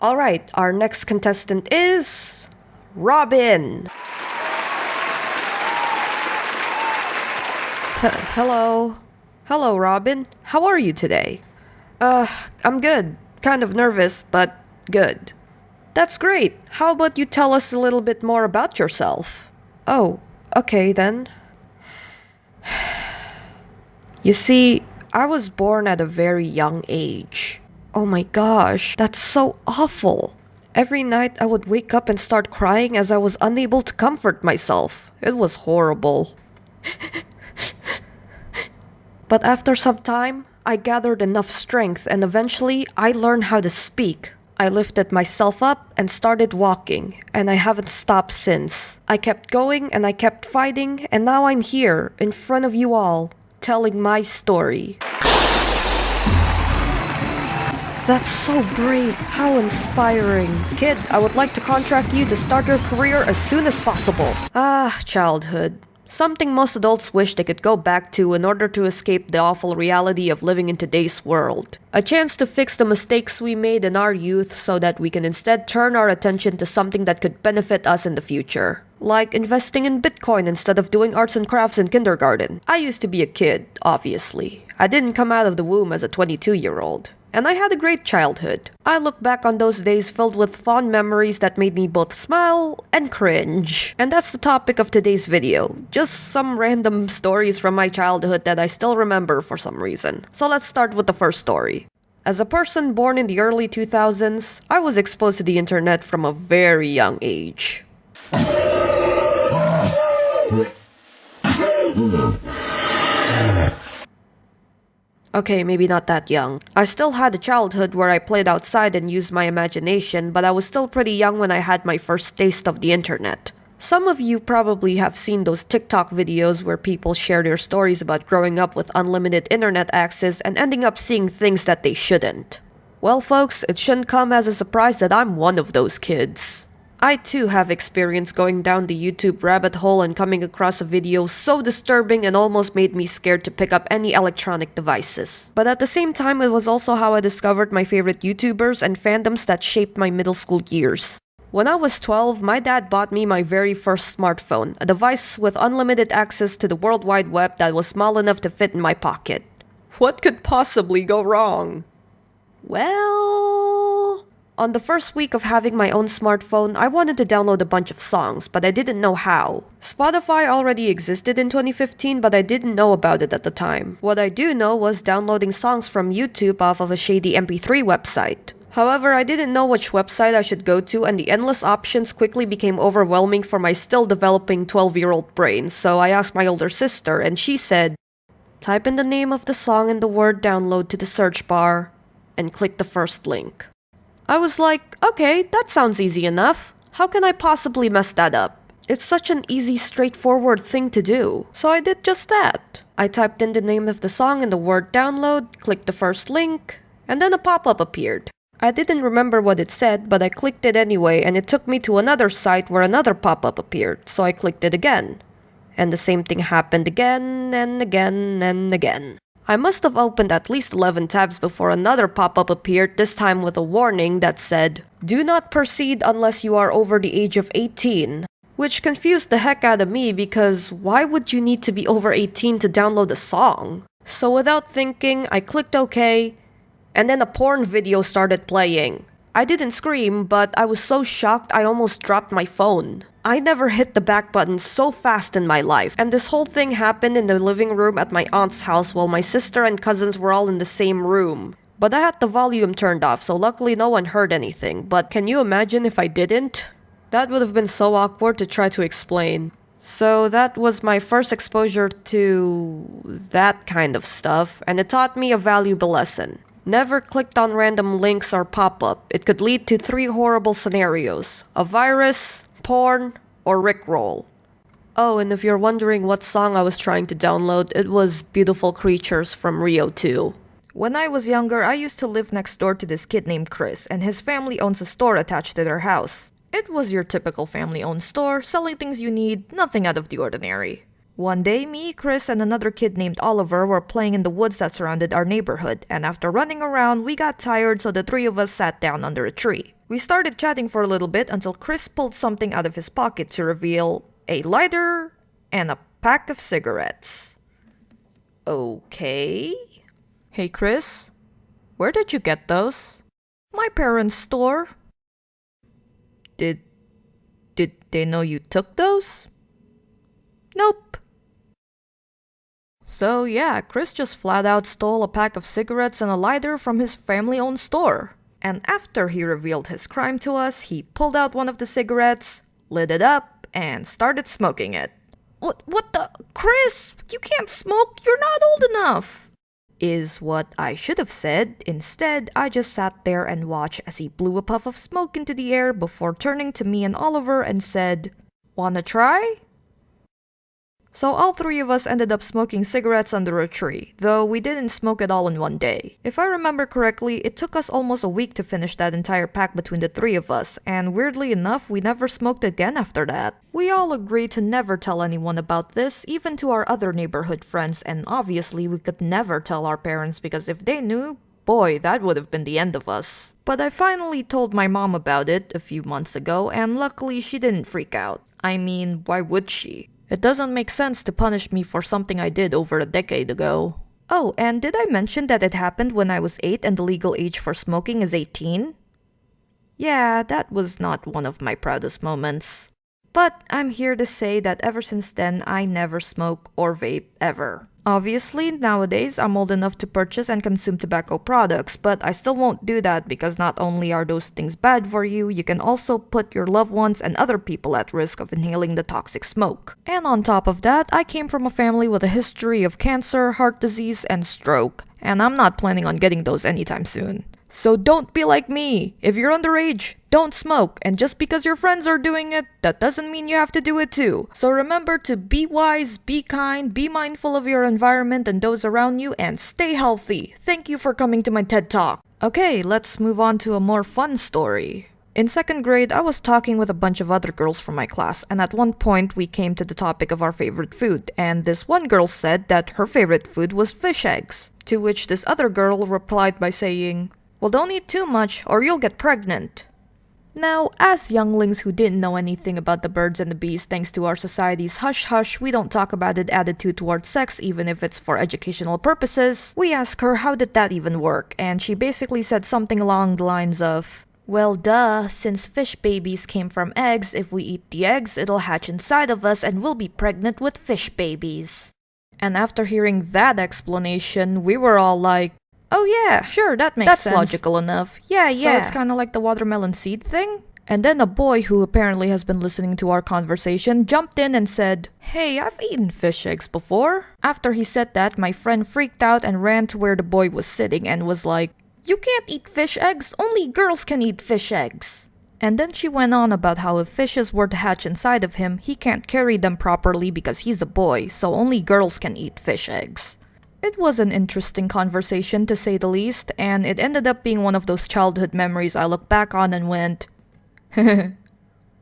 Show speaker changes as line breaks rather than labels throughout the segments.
Alright, our next contestant is... Robin! Hello. Hello, Robin. How are you today? I'm good. Kind of nervous, but good. That's great. How about you tell us a little bit more about yourself? Oh, okay then. You see, I was born at a very young age. Oh my gosh, that's so awful. Every night I would wake up and start crying as I was unable to comfort myself. It was horrible. But after some time, I gathered enough strength and eventually I learned how to speak. I lifted myself up and started walking, and I haven't stopped since. I kept going and I kept fighting, and now I'm here, in front of you all, telling my story. That's so brave. How inspiring. Kid, I would like to contract you to start your career as soon as possible. Ah, childhood. Something most adults wish they could go back to in order to escape the awful reality of living in today's world. A chance to fix the mistakes we made in our youth so that we can instead turn our attention to something that could benefit us in the future. Like investing in Bitcoin instead of doing arts and crafts in kindergarten. I used to be a kid, obviously. I didn't come out of the womb as a 22-year-old. And I had a great childhood. I look back on those days filled with fond memories that made me both smile and cringe. And that's the topic of today's video. Just some random stories from my childhood that I still remember for some reason. So let's start with the first story. As a person born in the early 2000s, I was exposed to the internet from a very young age. Okay, maybe not that young. I still had a childhood where I played outside and used my imagination, but I was still pretty young when I had my first taste of the internet. Some of you probably have seen those TikTok videos where people share their stories about growing up with unlimited internet access and ending up seeing things that they shouldn't. Well folks, it shouldn't come as a surprise that I'm one of those kids. I too have experience going down the YouTube rabbit hole and coming across a video so disturbing and almost made me scared to pick up any electronic devices. But at the same time, it was also how I discovered my favorite YouTubers and fandoms that shaped my middle school years. When I was 12, my dad bought me my very first smartphone, a device with unlimited access to the World Wide Web that was small enough to fit in my pocket. What could possibly go wrong? Well... On the first week of having my own smartphone, I wanted to download a bunch of songs, but I didn't know how. Spotify already existed in 2015, but I didn't know about it at the time. What I do know was downloading songs from YouTube off of a shady MP3 website. However, I didn't know which website I should go to, and the endless options quickly became overwhelming for my still developing 12-year-old brain, so I asked my older sister, and she said, "Type in the name of the song and the word download to the search bar, and click the first link." I was like, okay, that sounds easy enough. How can I possibly mess that up? It's such an easy, straightforward thing to do. So I did just that. I typed in the name of the song and the word download, clicked the first link, and then a pop-up appeared. I didn't remember what it said, but I clicked it anyway, and it took me to another site where another pop-up appeared, so I clicked it again. And the same thing happened again and again and again. I must have opened at least 11 tabs before another pop-up appeared, this time with a warning that said, "Do not proceed unless you are over the age of 18. Which confused the heck out of me because why would you need to be over 18 to download a song? So without thinking, I clicked OK, and then a porn video started playing. I didn't scream, but I was so shocked I almost dropped my phone. I never hit the back button so fast in my life, and this whole thing happened in the living room at my aunt's house while my sister and cousins were all in the same room. But I had the volume turned off, so luckily no one heard anything. But can you imagine if I didn't? That would have been so awkward to try to explain. So that was my first exposure to that kind of stuff, and it taught me a valuable lesson. Never clicked on random links or pop-up. It could lead to 3 horrible scenarios: a virus, porn, or Rickroll. Oh, and if you're wondering what song I was trying to download, it was Beautiful Creatures from Rio 2.
When I was younger, I used to live next door to this kid named Chris, and his family owns a store attached to their house. It was your typical family-owned store, selling things you need, nothing out of the ordinary. One day, me, Chris, and another kid named Oliver were playing in the woods that surrounded our neighborhood, and after running around, we got tired, so the three of us sat down under a tree. We started chatting for a little bit until Chris pulled something out of his pocket to reveal a lighter and a pack of cigarettes. Okay.
Hey Chris, where did you get those?
My parents' store. Did they know you took those? Nope.
So yeah, Chris just flat out stole a pack of cigarettes and a lighter from his family-owned store.
And after he revealed his crime to us, he pulled out one of the cigarettes, lit it up, and started smoking it. What the? Chris, you can't smoke, you're not old enough! Is what I should have said. Instead, I just sat there and watched as he blew a puff of smoke into the air before turning to me and Oliver and said, "Wanna try?" So all three of us ended up smoking cigarettes under a tree, though we didn't smoke it all in one day. If I remember correctly, it took us almost a week to finish that entire pack between the three of us, and weirdly enough, we never smoked again after that. We all agreed to never tell anyone about this, even to our other neighborhood friends, and obviously we could never tell our parents because if they knew, boy, that would have been the end of us. But I finally told my mom about it a few months ago, and luckily she didn't freak out. I mean, why would she?
It doesn't make sense to punish me for something I did over a decade ago.
Oh, and did I mention that it happened when I was 8 and the legal age for smoking is 18? Yeah, that was not one of my proudest moments. But I'm here to say that ever since then, I never smoke or vape ever. Obviously, nowadays, I'm old enough to purchase and consume tobacco products, but I still won't do that because not only are those things bad for you, you can also put your loved ones and other people at risk of inhaling the toxic smoke.
And on top of that, I came from a family with a history of cancer, heart disease, and stroke, and I'm not planning on getting those anytime soon. So don't be like me. If you're underage, don't smoke. And just because your friends are doing it, that doesn't mean you have to do it too. So remember to be wise, be kind, be mindful of your environment and those around you, and stay healthy. Thank you for coming to my TED Talk. Okay, let's move on to a more fun story. In 2nd grade, I was talking with a bunch of other girls from my class, and at one point we came to the topic of our favorite food, and this one girl said that her favorite food was fish eggs. To which this other girl replied by saying, "Well, don't eat too much or you'll get pregnant." Now, as younglings who didn't know anything about the birds and the bees thanks to our society's hush-hush, we don't talk about it attitude towards sex even if it's for educational purposes, we asked her how did that even work, and she basically said something along the lines of, "Well, duh, since fish babies came from eggs, if we eat the eggs, it'll hatch inside of us and we'll be pregnant with fish babies." And after hearing that explanation, we were all like, "Oh yeah, sure, that makes sense. That's logical enough. Yeah. So it's kind of like the watermelon seed thing?" And then a boy who apparently has been listening to our conversation jumped in and said, "Hey, I've eaten fish eggs before." After he said that, my friend freaked out and ran to where the boy was sitting and was like, "You can't eat fish eggs, only girls can eat fish eggs." And then she went on about how if fishes were to hatch inside of him, he can't carry them properly because he's a boy, so only girls can eat fish eggs. It was an interesting conversation to say the least, and it ended up being one of those childhood memories I look back on and went,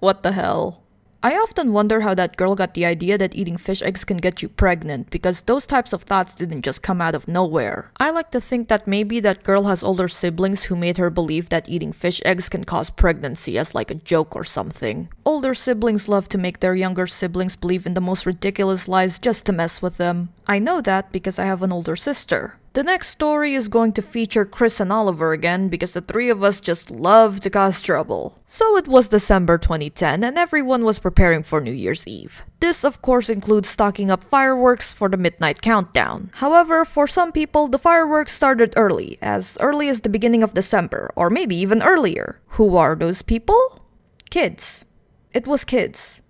what the hell? I often wonder how that girl got the idea that eating fish eggs can get you pregnant, because those types of thoughts didn't just come out of nowhere. I like to think that maybe that girl has older siblings who made her believe that eating fish eggs can cause pregnancy as like a joke or something. Older siblings love to make their younger siblings believe in the most ridiculous lies just to mess with them. I know that because I have an older sister. The next story is going to feature Chris and Oliver again because the three of us just love to cause trouble. So it was December 2010 and everyone was preparing for New Year's Eve. This of course includes stocking up fireworks for the midnight countdown. However, for some people, the fireworks started early as the beginning of December, or maybe even earlier. Who are those people? Kids. It was kids.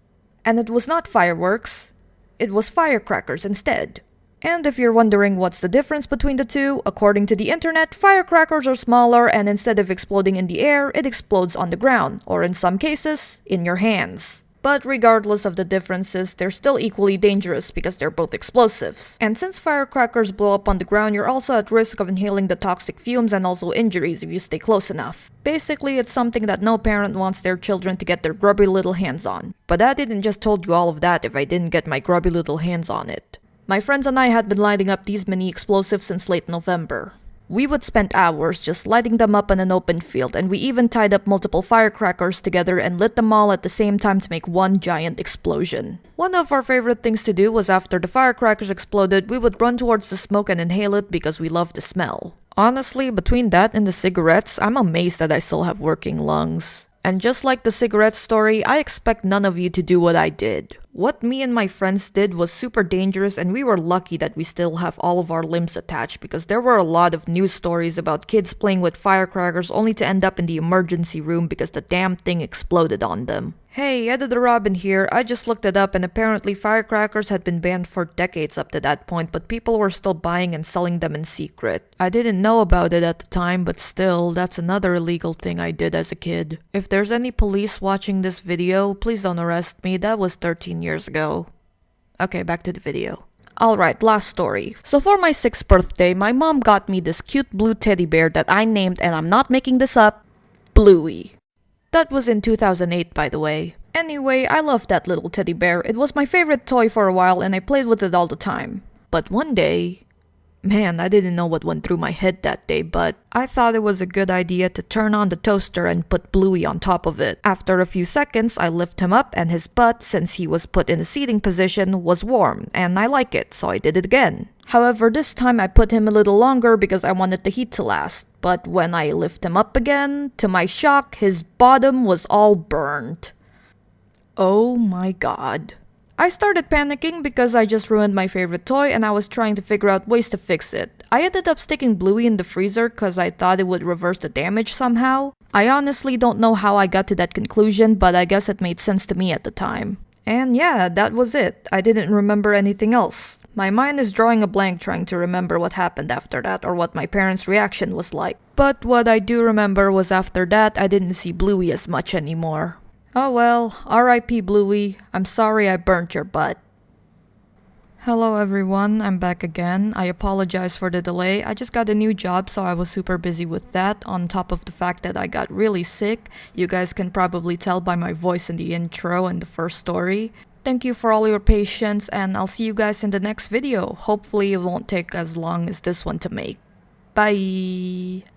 And it was not fireworks, it was firecrackers instead. And if you're wondering what's the difference between the two, according to the internet, firecrackers are smaller and instead of exploding in the air, it explodes on the ground, or in some cases, in your hands.
But regardless of the differences, they're still equally dangerous because they're both explosives. And since firecrackers blow up on the ground, you're also at risk of inhaling the toxic fumes and also injuries if you stay close enough. Basically, it's something that no parent wants their children to get their grubby little hands on. But I didn't just told you all of that if I didn't get my grubby little hands on it. My friends and I had been lighting up these mini explosives since late November. We would spend hours just lighting them up in an open field, and we even tied up multiple firecrackers together and lit them all at the same time to make one giant explosion. One of our favorite things to do was after the firecrackers exploded, we would run towards the smoke and inhale it because we loved the smell. Honestly, between that and the cigarettes, I'm amazed that I still have working lungs. And just like the cigarette story, I expect none of you to do what I did. What me and my friends did was super dangerous, and we were lucky that we still have all of our limbs attached because there were a lot of news stories about kids playing with firecrackers only to end up in the emergency room because the damn thing exploded on them. Hey, Editor Robin here. I just looked it up and apparently firecrackers had been banned for decades up to that point, but people were still buying and selling them in secret. I didn't know about it at the time, but still, that's another illegal thing I did as a kid. If there's any police watching this video, please don't arrest me. That was 13 years ago. Okay, back to the video. Alright, last story. So for my 6th birthday, my mom got me this cute blue teddy bear that I named, and I'm not making this up, Bluey. That was in 2008, by the way. Anyway, I loved that little teddy bear. It was my favorite toy for a while and I played with it all the time. But one day... Man, I didn't know what went through my head that day, but I thought it was a good idea to turn on the toaster and put Bluey on top of it. After a few seconds, I lift him up and his butt, since he was put in a seating position, was warm, and I like it, so I did it again. However, this time I put him a little longer because I wanted the heat to last. But when I lift him up again, to my shock, his bottom was all burned. Oh my god. I started panicking because I just ruined my favorite toy and I was trying to figure out ways to fix it. I ended up sticking Bluey in the freezer because I thought it would reverse the damage somehow. I honestly don't know how I got to that conclusion, but I guess it made sense to me at the time. And yeah, that was it. I didn't remember anything else. My mind is drawing a blank trying to remember what happened after that or what my parents' reaction was like. But what I do remember was after that I didn't see Bluey as much anymore. Oh well, R.I.P. Bluey. I'm sorry I burnt your butt. Hello everyone, I'm back again. I apologize for the delay. I just got a new job, so I was super busy with that, on top of the fact that I got really sick. You guys can probably tell by my voice in the intro and the first story. Thank you for all your patience, and I'll see you guys in the next video. Hopefully it won't take as long as this one to make. Bye!